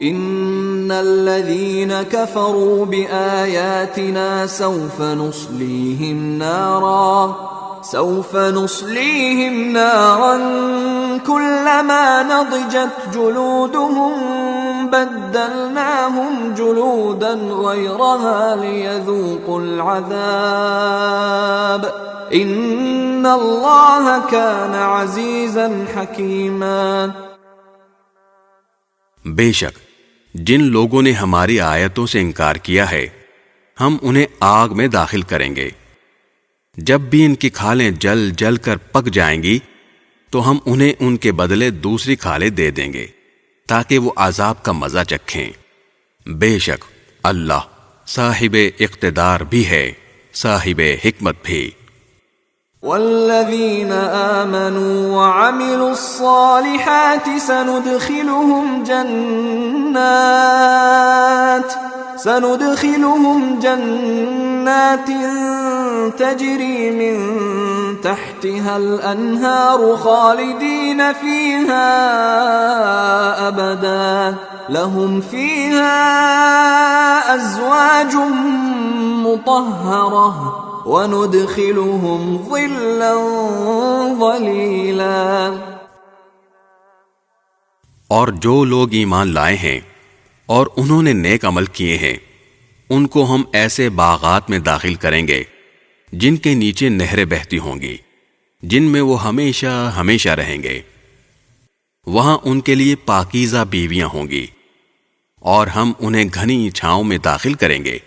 ان الذين كفروا بآياتنا سوف نصليهم نارا كلما نضجت جلودهم بدلناهم جلودا غيرها ليذوقوا العذاب ان اللہ كان عزیزا حکیما۔ بے شک جن لوگوں نے ہماری آیتوں سے انکار کیا ہے ہم انہیں آگ میں داخل کریں گے، جب بھی ان کی کھالیں جل جل کر پک جائیں گی تو ہم انہیں ان کے بدلے دوسری کھالیں دے دیں گے تاکہ وہ عذاب کا مزہ چکھیں۔ بے شک اللہ صاحب اقتدار بھی ہے، صاحب حکمت بھی۔ والذین آمنوا وعملوا الصالحات سندخلهم جنات تجری من تحتها الانہار خالدین فیہا ابدا لهم فیہا ازواج مطہرہ وَنُدْخِلُهُمْ ظِلًّا ظَلِيلًا۔ اور جو لوگ ایمان لائے ہیں اور انہوں نے نیک عمل کیے ہیں ان کو ہم ایسے باغات میں داخل کریں گے جن کے نیچے نہریں بہتی ہوں گی، جن میں وہ ہمیشہ ہمیشہ رہیں گے، وہاں ان کے لیے پاکیزہ بیویاں ہوں گی، اور ہم انہیں گھنی چھاؤں میں داخل کریں گے۔